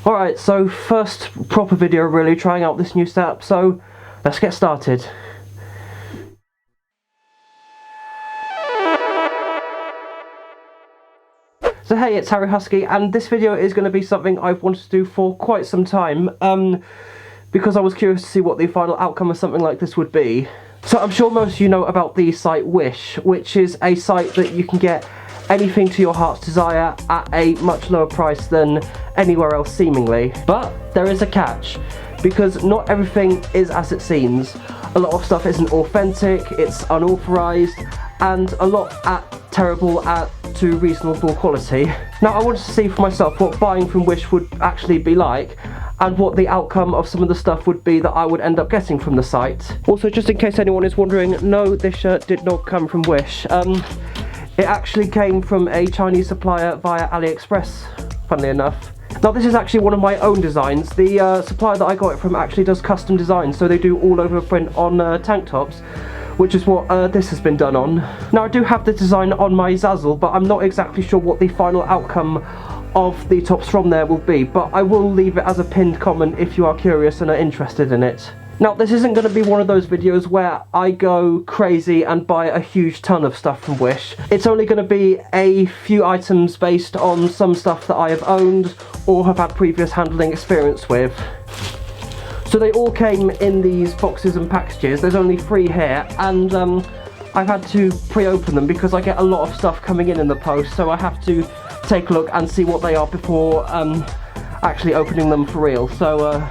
Alright, so first proper video really trying out this new setup, so let's get started. So hey, it's Harry Husky, and this video is going to be something I've wanted to do for quite some time, because I was curious to see what the final outcome of something like this would be. So I'm sure most of you know about the site Wish, which is a site that you can get anything to your heart's desire at a much lower price than anywhere else seemingly. But there is a catch, because not everything is as it seems. A lot of stuff isn't authentic, it's unauthorized, and a lot at terrible to reasonable quality. Now I wanted to see for myself what buying from Wish would actually be like, and what the outcome of some of the stuff would be that I would end up getting from the site. Also, just in case anyone is wondering, no, this shirt did not come from Wish. It actually came from a Chinese supplier via AliExpress, funnily enough. Now this is actually one of my own designs. The supplier that I got it from actually does custom designs, so they do all over print on tank tops, which is what this has been done on. Now I do have the design on my Zazzle, but I'm not exactly sure what the final outcome of the tops from there will be, but I will leave it as a pinned comment if you are curious and are interested in it. Now this isn't going to be one of those videos where I go crazy and buy a huge ton of stuff from Wish. It's only going to be a few items based on some stuff that I have owned or have had previous handling experience with. So they all came in these boxes and packages. There's only 3 here, and I've had to pre-open them because I get a lot of stuff coming in the post, so I have to take a look and see what they are before actually opening them for real. So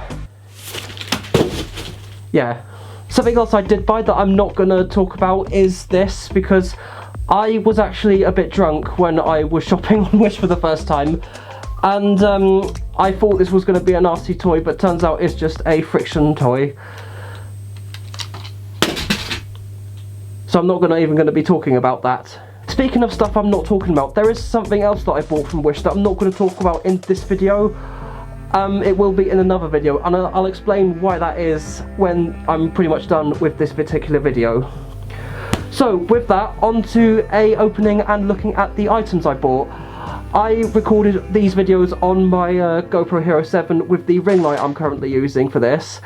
yeah. Something else I did buy that I'm not going to talk about is this, because I was actually a bit drunk when I was shopping on Wish for the first time, and I thought this was going to be a nasty toy, but turns out it's just a friction toy. So I'm not even going to be talking about that. Speaking of stuff I'm not talking about, there is something else that I bought from Wish that I'm not going to talk about in this video. It will be in another video, and I'll explain why that is when I'm pretty much done with this particular video. So with that, on to opening and looking at the items I bought. I recorded these videos on my GoPro Hero 7 with the ring light I'm currently using for this,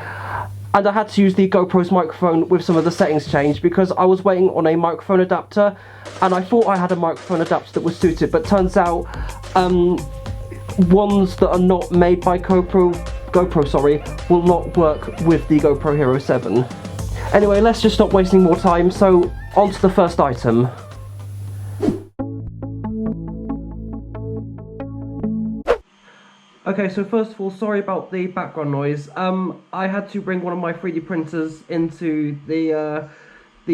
and I had to use the GoPro's microphone with some of the settings changed because I was waiting on a microphone adapter, and I thought I had a microphone adapter that was suited, but turns out ones that are not made by GoPro will not work with the GoPro Hero 7. Anyway, let's just stop wasting more time, so on to the first item. Okay, so first of all, sorry about the background noise. I had to bring one of my 3D printers into the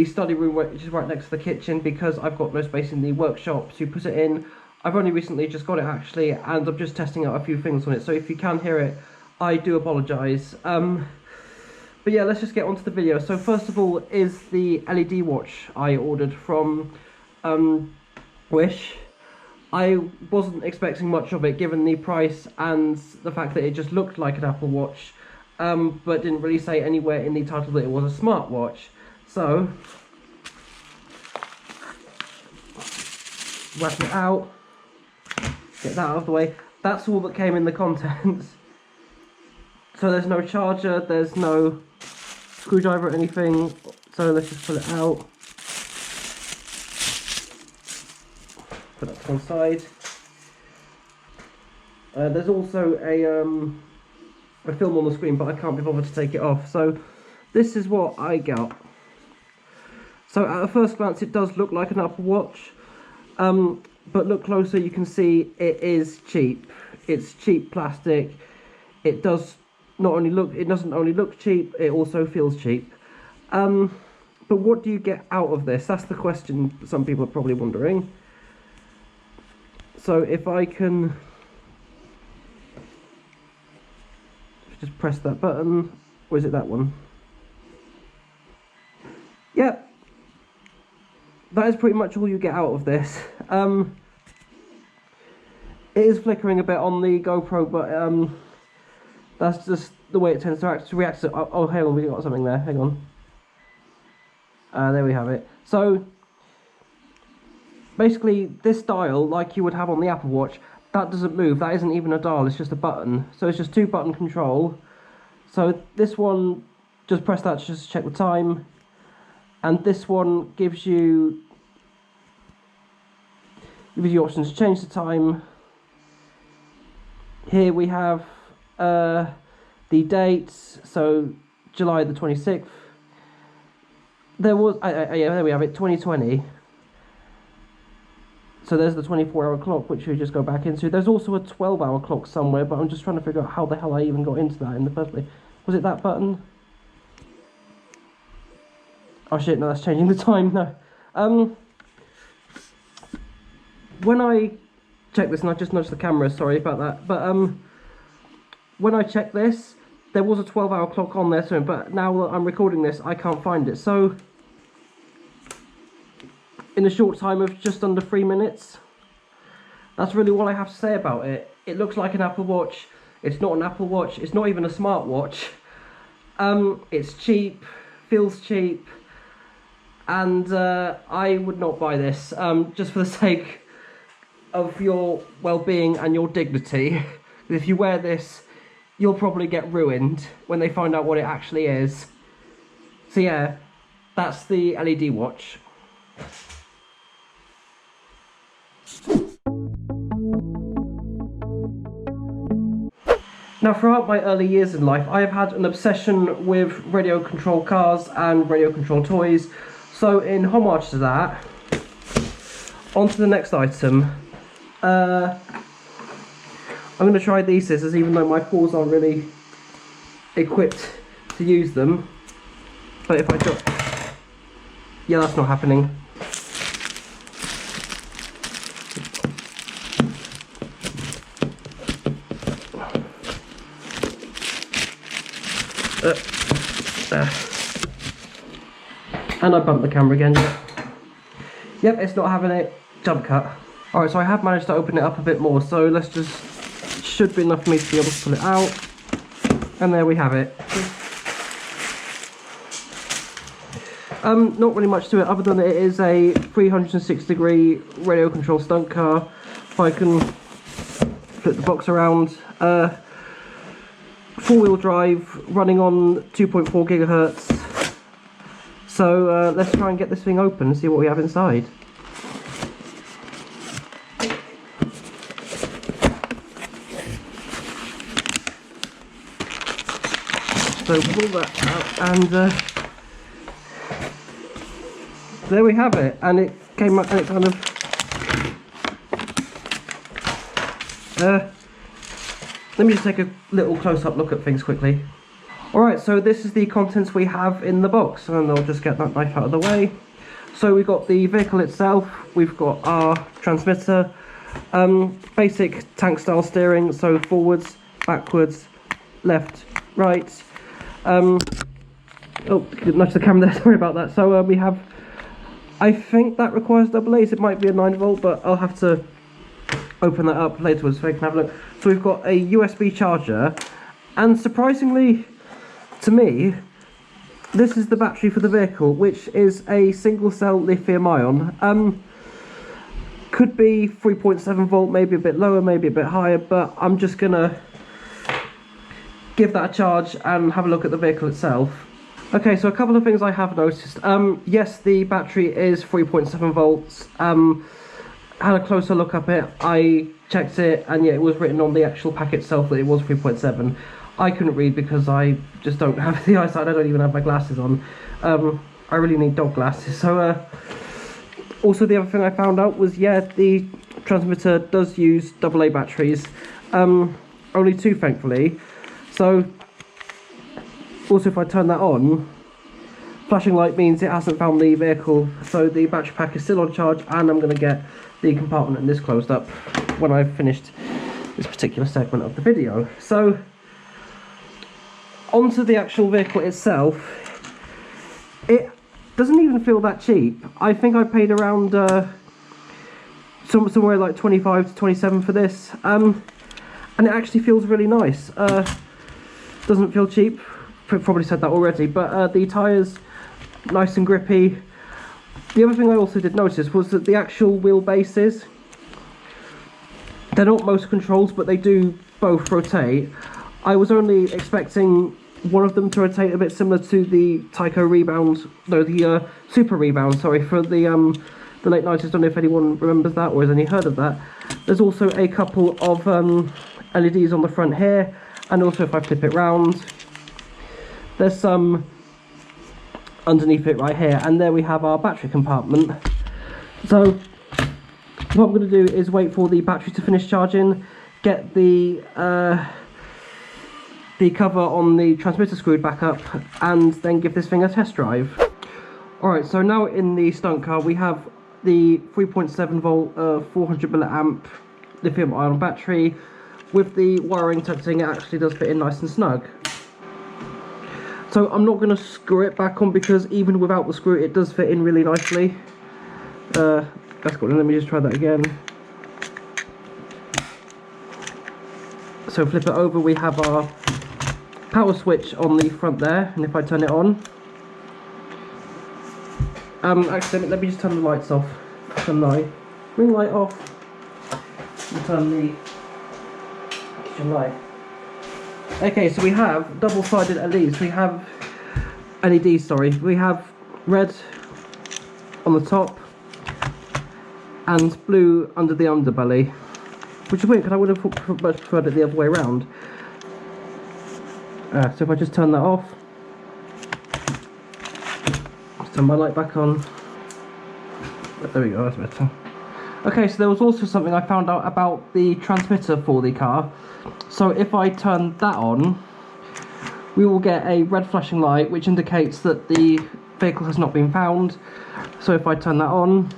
study room, which is right next to the kitchen, because I've got no space in the workshop to put it in. I've only recently just got it actually, and I'm just testing out a few things on it, so if you can hear it, I do apologise. But yeah, let's just get onto the video. So first of all is the LED watch I ordered from Wish. I wasn't expecting much of it given the price and the fact that it just looked like an Apple Watch, but didn't really say anywhere in the title that it was a smartwatch. So, wrap it out. Get that out of the way. That's all that came in the contents. So there's no charger, there's no screwdriver or anything, so let's just pull it out. Put that to one side. There's also a film on the screen, but I can't be bothered to take it off. So this is what I got. So at a first glance it does look like an Apple Watch. But look closer, you can see it is cheap. It's cheap plastic. It doesn't only look cheap, it also feels cheap. But what do you get out of this? That's the question some people are probably wondering. So if I can just press that button, or is it that one? Yep. That is pretty much all you get out of this. It is flickering a bit on the GoPro, but that's just the way it tends to react to. Oh, hang on, we got something there. Hang on. There we have it. So basically, this dial, like you would have on the Apple Watch, that doesn't move. That isn't even a dial, it's just a button. So it's just 2-button control. So this one, just press that just to check the time. And this one gives you options to change the time. Here we have the dates, so July the 26th. There was, yeah, there we have it, 2020. So there's the 24-hour clock, which we just go back into. There's also a 12-hour clock somewhere, but I'm just trying to figure out how the hell I even got into that in the first place. Was it that button? Oh shit, no, that's changing the time, no. When I check this, and I just nudged the camera, sorry about that, but when I checked this, there was a 12-hour clock on there soon, but now that I'm recording this, I can't find it. So, in a short time of just under 3 minutes, that's really all I have to say about it. It looks like an Apple Watch. It's not an Apple Watch. It's not even a smartwatch. It's cheap, feels cheap, and I would not buy this just for the sake of your well-being and your dignity. If you wear this, you'll probably get ruined when they find out what it actually is. So yeah, that's the LED watch. Now, throughout my early years in life, I have had an obsession with radio-controlled cars and radio-controlled toys. So in homage to that, on to the next item. I'm going to try these scissors, even though my paws aren't really equipped to use them. But if I drop... Yeah, that's not happening. And I bumped the camera again. Yep, it's not having it. Jump cut. Alright, so I have managed to open it up a bit more, so let's just... should be enough for me to be able to pull it out. And there we have it. Not really much to it other than it is a 360-degree radio control stunt car. If I can flip the box around. 4-wheel drive, running on 2.4 gigahertz. So let's try and get this thing open and see what we have inside. So pull that out, and there we have it. And it came up, and it kind of let me just take a little close-up look at things quickly. Alright, so this is the contents we have in the box, and I'll just get that knife out of the way. So we've got the vehicle itself, we've got our transmitter, basic tank style steering, so forwards, backwards, left, right. Oh, nudge the camera there, sorry about that. So we have, I think that requires double A's, it might be a 9-volt, but I'll have to open that up later so I can have a look. So we've got a USB charger, and surprisingly to me, this is the battery for the vehicle, which is a single cell lithium ion. Could be 3.7 volt, maybe a bit lower, maybe a bit higher, but I'm just gonna give that a charge and have a look at the vehicle itself. Okay, so a couple of things I have noticed. Yes, the battery is 3.7 volts. Had a closer look up it, I checked it, and yeah, it was written on the actual pack itself that it was 3.7. I couldn't read because I just don't have the eyesight, I don't even have my glasses on. I really need dog glasses. So also the other thing I found out was, yeah, the transmitter does use AA batteries, only 2 thankfully. So also if I turn that on, flashing light means it hasn't found the vehicle, so the battery pack is still on charge, and I'm going to get the compartment and this closed up when I've finished this particular segment of the video. So onto the actual vehicle itself. It doesn't even feel that cheap. I think I paid around somewhere like 25 to 27 for this, and it actually feels really nice. Doesn't feel cheap, probably said that already, but the tyres nice and grippy. The other thing I also did notice was that the actual wheelbases They're not motor controls, but they do both rotate. I was only expecting one of them to rotate a bit similar to the Tyco Rebound, no, the Super Rebound, sorry, for the late 90s. I don't know if anyone remembers that or has any heard of that. There's also a couple of LEDs on the front here, and also if I flip it round, there's some underneath it right here, and there we have our battery compartment. So what I'm going to do is wait for the battery to finish charging, get the cover on the transmitter screwed back up, and then give this thing a test drive. Alright, so now in the Stunt car we have the 3.7 volt 400 milliamp lithium ion battery. With the wiring tucked in, it actually does fit in nice and snug. So I'm not going to screw it back on, because even without the screw it does fit in really nicely. That's good. Let me just try that again. So flip it over, we have our power switch on the front there, and if I turn it on, actually let me just turn the lights off. Turn the ring light off, and turn the kitchen light. Okay, so we have double-sided LEDs. We have LEDs, sorry. We have red on the top and blue under the underbelly, which is weird because I would have much preferred it the other way around. So if I just turn that off, just turn my light back on. There we go, that's better. Okay, so there was also something I found out about the transmitter for the car. So if I turn that on, we will get a red flashing light which indicates that the vehicle has not been found. So if I turn that on,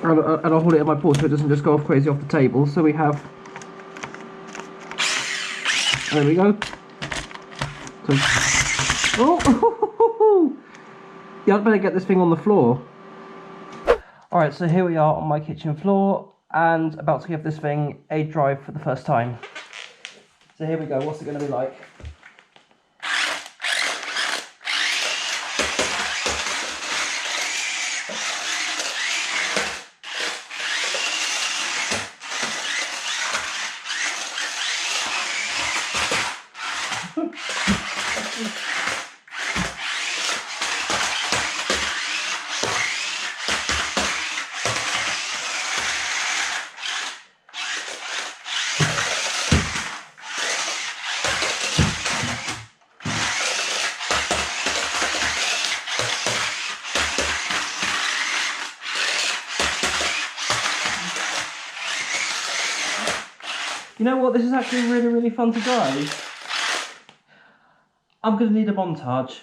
and I'll hold it in my paw so it doesn't just go off crazy off the table. So we have, there we go. So, oh, yeah, I'd better get this thing on the floor. Alright, so here we are on my kitchen floor, and about to give this thing a drive for the first time. So here we go, what's it going to be like? You know what, this is actually really fun to drive. I'm going to need a montage.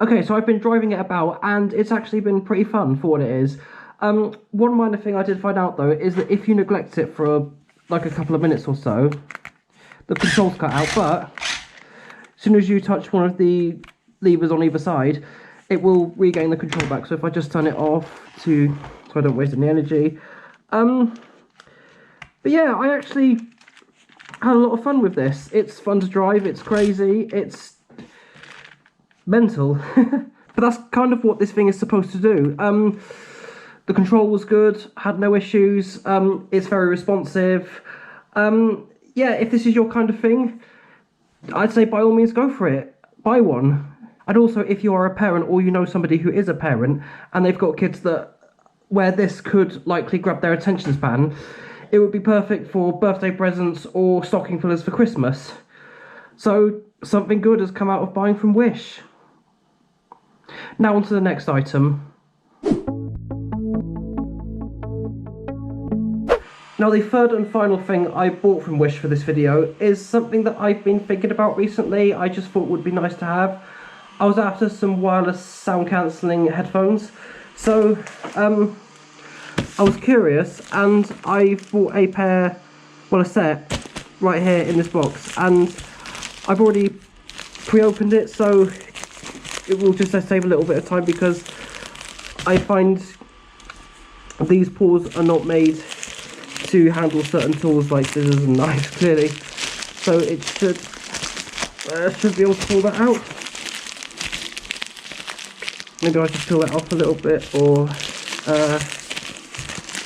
Okay, so I've been driving it about, and it's actually been pretty fun for what it is. One minor thing I did find out though is that if you neglect it for like a couple of minutes or so, the controls cut out, but as soon as you touch one of the levers on either side, it will regain the control back. So if I just turn it off so I don't waste any energy. But yeah, I actually had a lot of fun with this. It's fun to drive, it's crazy, it's mental, but that's kind of what this thing is supposed to do. The control was good, had no issues, it's very responsive. Yeah, if this is your kind of thing, I'd say by all means go for it, buy one. And also if you are a parent or you know somebody who is a parent and they've got kids that where this could likely grab their attention span, it would be perfect for birthday presents or stocking fillers for Christmas. So something good has come out of buying from Wish. Now on to the next item. Now the third and final thing I bought from Wish for this video is something that I've been thinking about recently. I just thought would be nice to have. I was after some wireless sound cancelling headphones, so I was curious and I bought a pair, well a set, right here in this box, and I've already pre-opened it, so it will just save a little bit of time because I find these paws are not made to handle certain tools like scissors and knives, clearly, so it should be able to pull that out. Maybe I should peel that off a little bit, or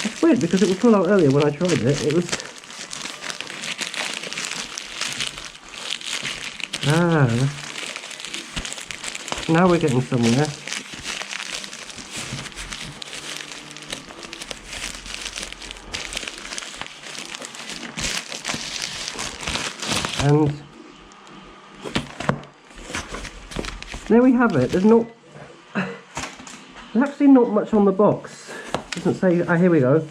it's weird because it would pull out earlier when I tried it. It was now we're getting somewhere. And there we have it. There's actually not much on the box. It doesn't say. Here we go.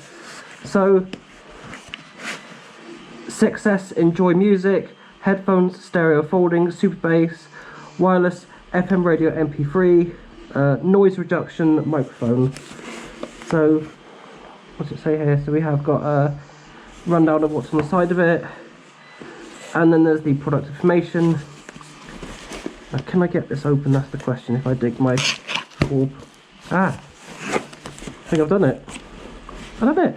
So, success, enjoy music, headphones, stereo folding, super bass, wireless, FM radio, MP3, noise reduction, microphone. So, what's it say here? So we have got a rundown of what's on the side of it, and then there's the product information. Now, can I get this open? That's the question. If I dig my orb. I think I've done it. I've done it.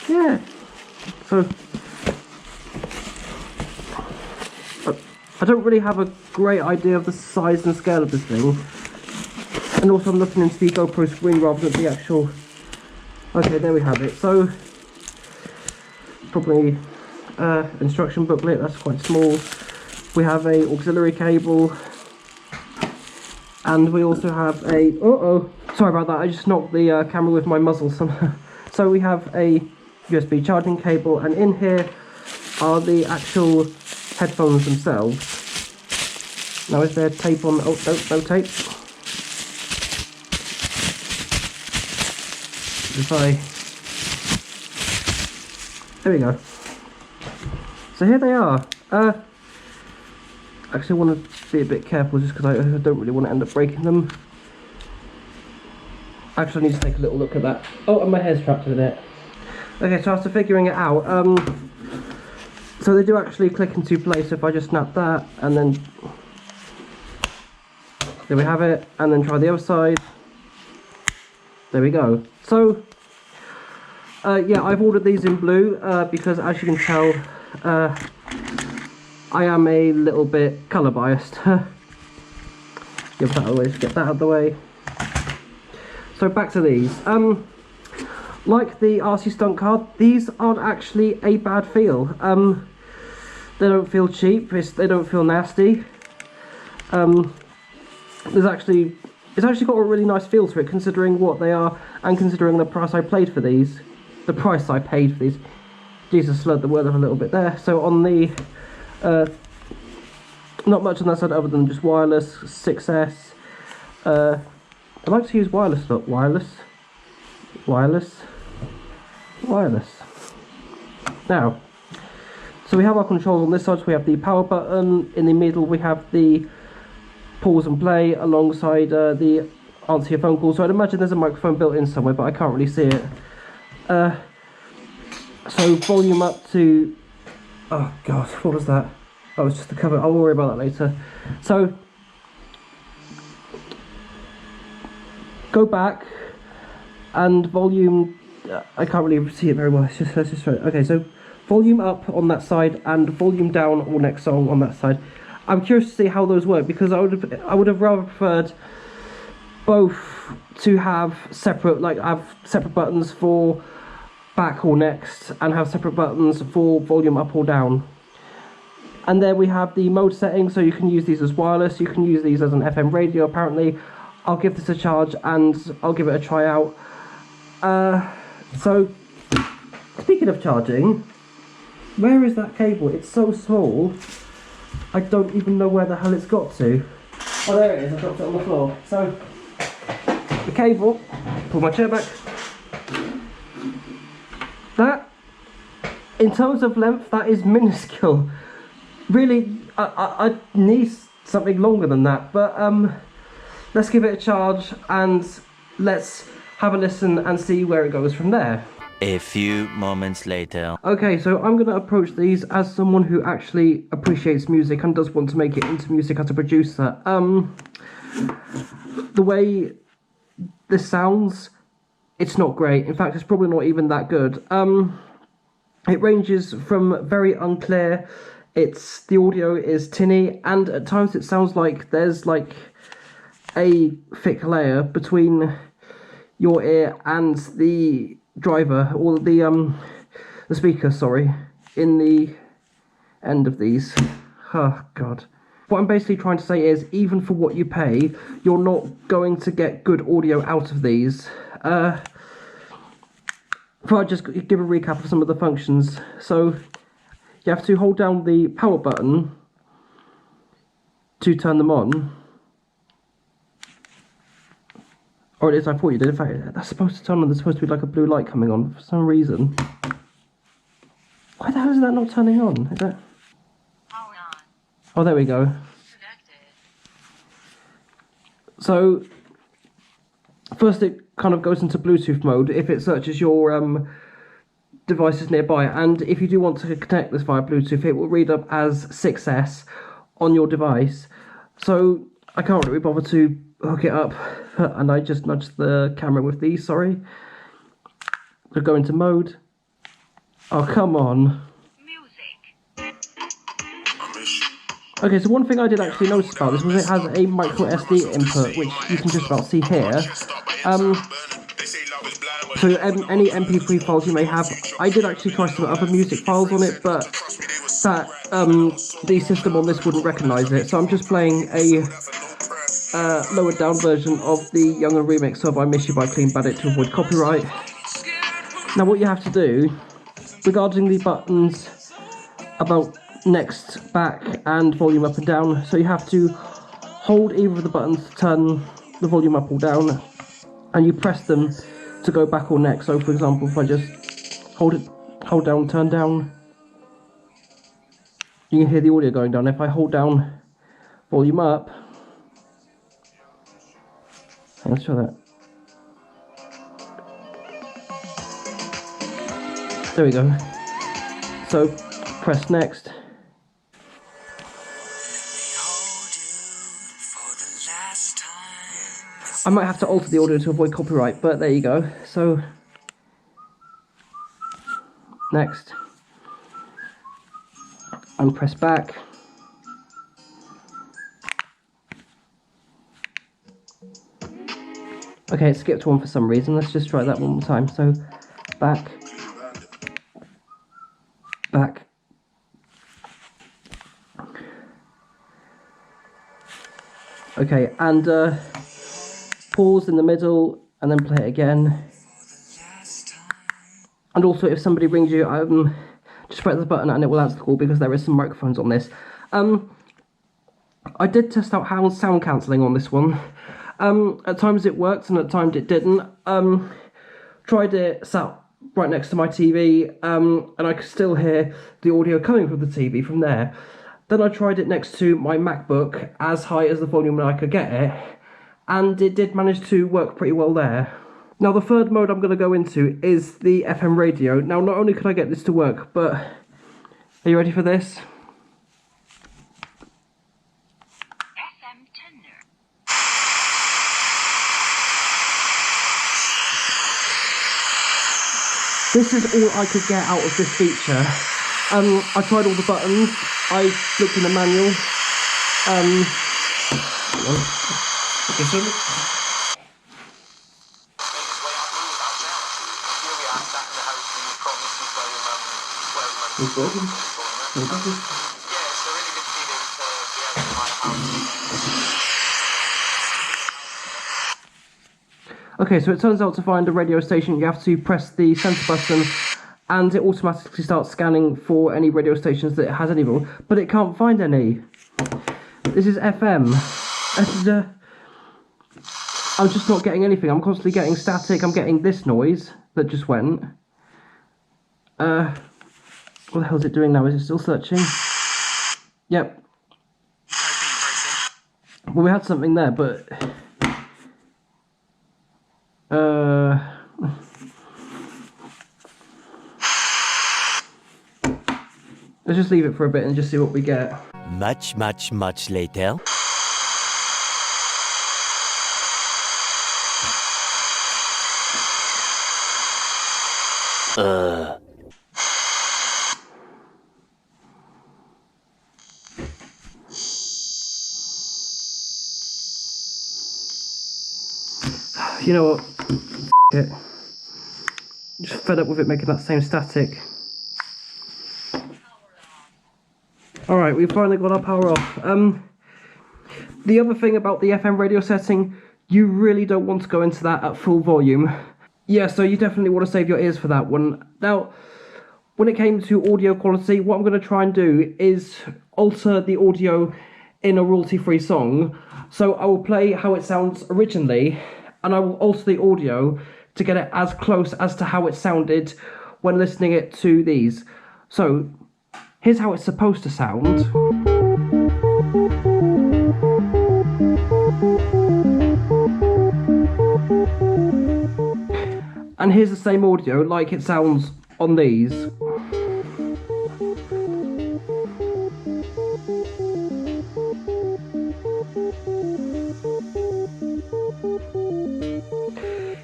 Yeah. So I don't really have a great idea of the size and scale of this thing, and also I'm looking into the GoPro screen rather than the actual. Okay, there we have it. So probably instruction booklet. That's quite small. We have a auxiliary cable. And we also have a, sorry about that, I just knocked the camera with my muzzle somehow. So we have a USB charging cable, and in here are the actual headphones themselves. Now is there tape on, no tape. There we go. So here they are. Actually, I want to be a bit careful just because I don't really want to end up breaking them. Actually, I need to take a little look at that. Oh, and my hair's trapped in it. Okay, so after figuring it out, so they do actually click into place. If I just snap that, and then there we have it, and then try the other side. There we go. So, yeah, I've ordered these in blue because, as you can tell, I am a little bit colour biased. Get that out of the way. So back to these. Like the RC Stunt card, these aren't actually a bad feel. They don't feel cheap. They don't feel nasty. It's actually got a really nice feel to it, considering what they are and considering the price I paid for these. Jesus, slurred the word up a little bit there. So on the not much on that side other than just wireless, 6S. I like to use wireless, look, wireless. Now, so we have our controls on this side, so we have the power button. In the middle we have the pause and play alongside the answer your phone call. So I'd imagine there's a microphone built in somewhere, but I can't really see it. So volume up to, oh god, what was that? Oh, it's just the cover. I'll worry about that later. So go back and volume. I can't really see it very well. Let's just try it. Okay, so volume up on that side and volume down or next song on that side. I'm curious to see how those work because I would have rather preferred both to have separate, like have separate buttons for back or next and have separate buttons for volume up or down. And then we have the mode settings, so you can use these as wireless, you can use these as an FM radio apparently. I'll give this a charge and I'll give it a try out. So, speaking of charging, where is that cable? It's so small, I don't even know where the hell it's got to. Oh, there it is, I dropped it on the floor. So, the cable, pull my chair back. That, in terms of length, that is minuscule. Really, I need something longer than that, but let's give it a charge and let's have a listen and see where it goes from there. A few moments later. Okay, so I'm going to approach these as someone who actually appreciates music and does want to make it into music as a producer. The way this sounds, it's not great. In fact, it's probably not even that good. It ranges from very unclear, the audio is tinny, and at times it sounds like there's like a thick layer between your ear and the driver, or the speaker, sorry, in the end of these. Oh god. What I'm basically trying to say is, even for what you pay, you're not going to get good audio out of these. If I just give a recap of some of the functions. So you have to hold down the power button to turn them on. Or it is, I thought you did. In fact, that's supposed to turn on. There's supposed to be like a blue light coming on for some reason. Why the hell is that not turning on? Is that... Oh, there we go. So, first it kind of goes into Bluetooth mode if it searches your devices nearby, and if you do want to connect this via Bluetooth, it will read up as 6S on your device. So, I can't really bother to hook it up, and I just nudged the camera with these, sorry. So go into mode. Oh, come on. Okay, so one thing I did actually notice about this was it has a micro SD input, which you can just about see here. So any MP3 files you may have, I did actually try some other music files on it, but that the system on this wouldn't recognise it. So I'm just playing a lowered down version of the younger remix of I Miss You by Clean Bandit to avoid copyright. Now what you have to do, regarding the buttons about next, back and volume up and down, so you have to hold either of the buttons to turn the volume up or down, and you press them to go back or next. So for example, if I just hold down, turn down, you can hear the audio going down. If I hold down, volume up, let's try that. There we go. So press next. I might have to alter the audio to avoid copyright, but there you go. So next, and press back. Okay, it skipped one for some reason. Let's just try that one more time. So back, back. Okay, and pause in the middle and then play it again. And also, if somebody rings you, just press the button and it will answer the call, because there is some microphones on this. I did test out sound cancelling on this one. At times it worked and at times it didn't. Tried it, sat right next to my TV, and I could still hear the audio coming from the TV from there. Then I tried it next to my MacBook, as high as the volume I could get it, and it did manage to work pretty well there. Now the third mode I'm going to go into is the FM radio. Now not only could I get this to work, but are you ready for this? This is all I could get out of this feature. I tried all the buttons, I looked in the manual. Okay, so okay, so it turns out to find a radio station, you have to press the center button and it automatically starts scanning for any radio stations that it has anymore, but it can't find any. This is FM. I'm just not getting anything. I'm constantly getting static. I'm getting this noise that just went. What the hell is it doing now? Is it still searching? Yep. Well, we had something there, but let's just leave it for a bit and just see what we get. Much later. You know what? It. Just fed up with it making that same static. Alright, we've finally got our power off. The other thing about the FM radio setting, you really don't want to go into that at full volume. Yeah, so you definitely want to save your ears for that one. Now, when it came to audio quality, what I'm going to try and do is alter the audio in a royalty-free song. So I will play how it sounds originally, and I will alter the audio to get it as close as to how it sounded when listening it to these. So, here's how it's supposed to sound. And here's the same audio like it sounds on these.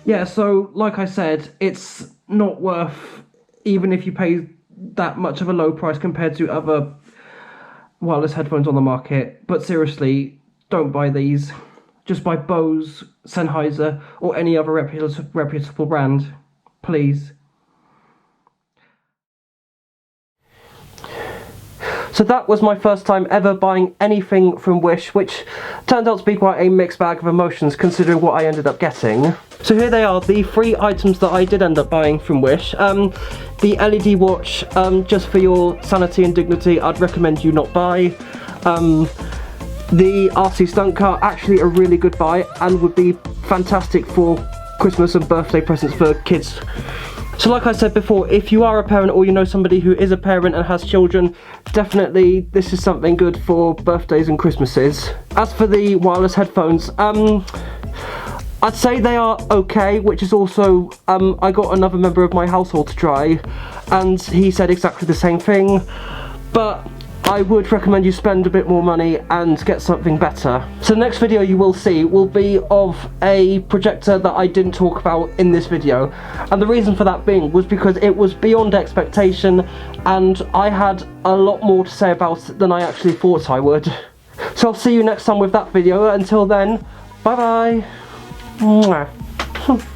Yeah, so like I said, it's not worth, even if you pay that much of a low price compared to other wireless headphones on the market. But seriously, don't buy these. Just buy Bose, Sennheiser, or any other reputable brand, please. So that was my first time ever buying anything from Wish, which turned out to be quite a mixed bag of emotions considering what I ended up getting. So here they are, the 3 items that I did end up buying from Wish. The LED watch, just for your sanity and dignity, I'd recommend you not buy. The RC Stunt car, actually a really good buy and would be fantastic for Christmas and birthday presents for kids. So like I said before, if you are a parent or you know somebody who is a parent and has children, definitely this is something good for birthdays and Christmases. As for the wireless headphones, I'd say they are okay, which is also, I got another member of my household to try, and he said exactly the same thing, but I would recommend you spend a bit more money and get something better. So the next video you will see will be of a projector that I didn't talk about in this video, and the reason for that being was because it was beyond expectation and I had a lot more to say about it than I actually thought I would. So I'll see you next time with that video. Until then, bye bye. Mwah.